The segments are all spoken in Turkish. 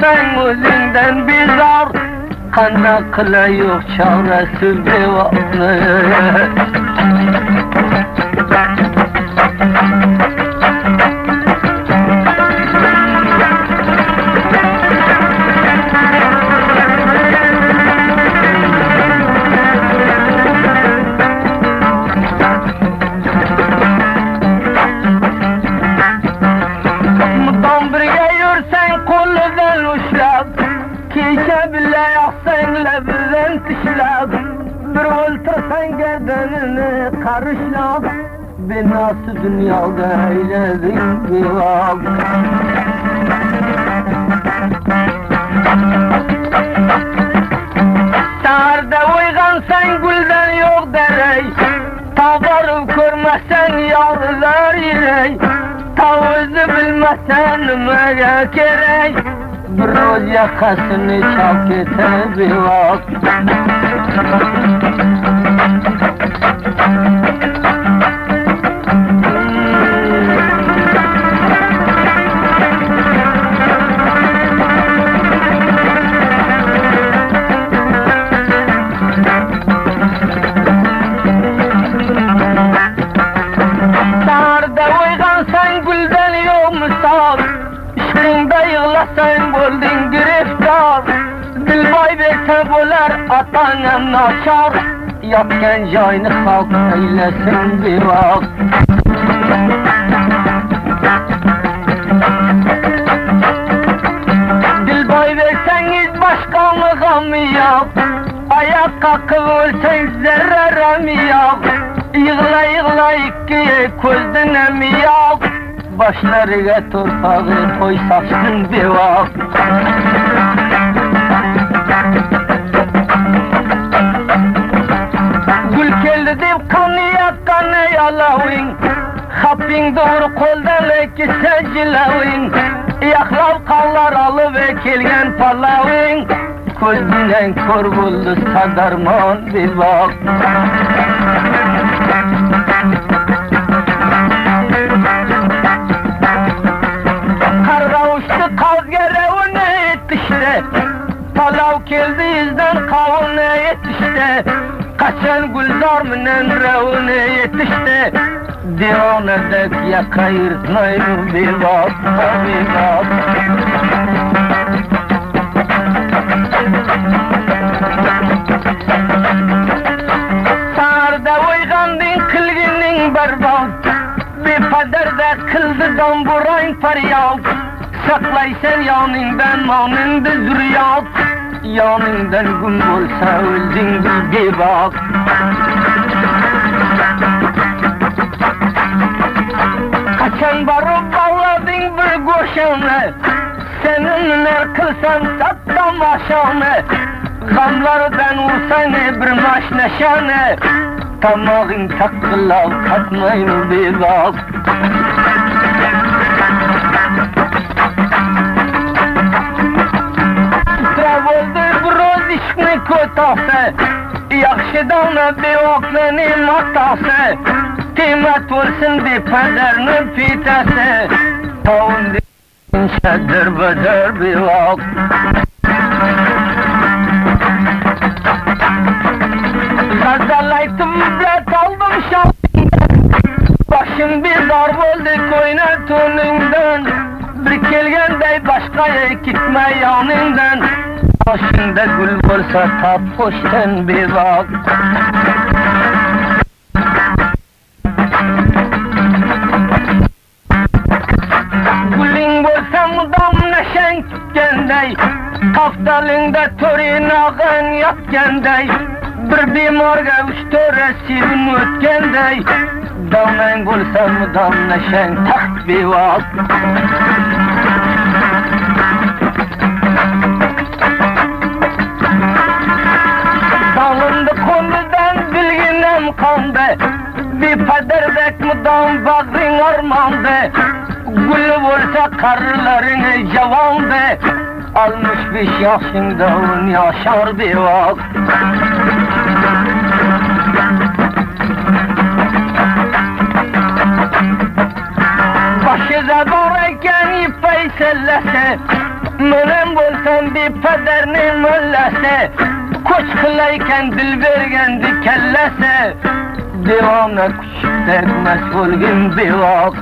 sen özünden bizar. Kanda kıla yok çaresi devamlı. Mudan birge yürsen kolundan uçlap, kişe bile yaksan lebinden tişlap, bir oltursan gerdanını karışlap, beni nasıl dünyada eyledin bir vak. Sağırda uygansan gülden yok derey, tavarıp görmesen yağlılar yirey, tavuzu bilmesen neye gerek, bir roz yakasını çal ete bir vak. Sen gülden yok misal, İşkinde yığlasan buldun giriftar. Dilbay verse bolar atan naçar, yatken cayını halk eylesin bir vak. Dilbay verseniz başkanı gamı yok, ayak kalkıp ölsen zerre yok. Yığla yığla iki közden emi yok, başlarına torpağı koy saçsın bir vak. Gül keldi deyip kanı yakkanı yalavın, hapin doğru koldan eki secilavın, yaklav kallar alı ve kelgen palavın, közünden kör buldu sadarman bir vak. Karga uçtu kazgerevine yetişti, palav keldi izden kavune yetişti, kaçan gülzar minen revune yetişti, divanedek yakayırtmayın bir vak, bir vak. Sağırda uygandın kılginin berbat, bir paderde kıldı damburayın feryat, saklaysan yanından manında zürriyat, yanından gün olsa öldün bir bak. Kaçan barıp bağladın bir goşanı, seninle kılsan sattam aşağını, gamlardan olsan bir maş neşanı, tamağın takılav katmayın bir bak. Travoldu bir işini kötası, yakşıdan bir okleni matası, kıymet olsun bir pederinin pitası, taun din şedir bedir bir vak. Gazalaytım bilet aldım şahsinden, başım bir darb oldu koyuna tönünden, bir kelgendey başkaya gitme yanından, başında gül olsa tap hoşten bir bak. Gülün olsa mudam neşen kendey, kaftalında törin ağın yatkendey, bir bimarga üç töre sirim ötkendey, damen olsa mudam neşen taht bir vak. Dalında konudan bilginem kandı, bir pederdek mudam bağrın ormandı, gül olsa karılarını cavandı, 65 yaşında on yaşar bir vak. Başı da barayken ipey sellese, menem bir pederinin möllesi, koç kılayken dil vergendi kellesi, divana küçüktek meşgulgün bir vakt.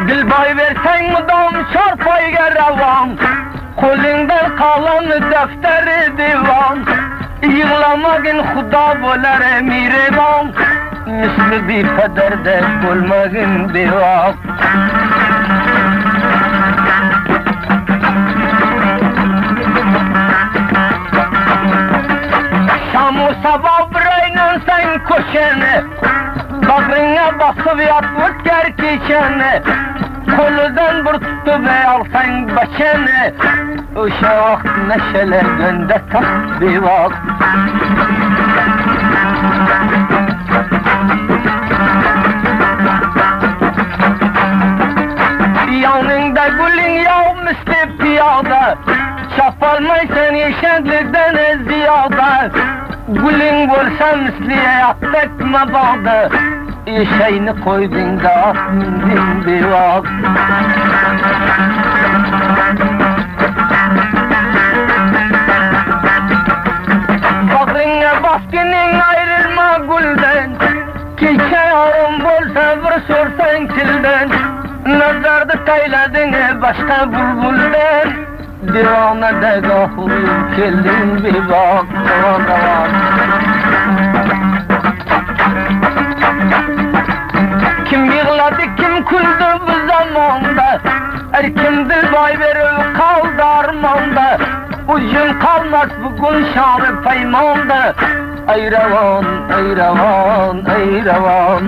Dilbay versen mudam çarpayga revan, kolundan kalan defteri divan, yığlamagın Xuda bolar emirevan, misli bir pederde bulmagın bir vakt. Şamu sabah biraynen sen koşene, bağrına basıp yatmış gerçeğine, kolundan bir tutup alsan başını, uşa vakt neşeler gönde tak bir vakt. Yanında gülün yav misli piyada, çapalmaysan yeşenlikten ziyada, gülün bolsa misliye yaptık mabada, şeyini koydun da atmindin bir vakt. Bağrına baskının ayrılma gülden, keçe yarım bolsa bir sorsan tilden, nazarda tayladın başka bulbulden, divana degahuyum keldin bir vakt. Kim yığladı kim küldü bu zamanda, kim dilbay verip kaldı armanda, ucun kalmaz bugün şanı peymanda, ey revan, ey revan, ey revan.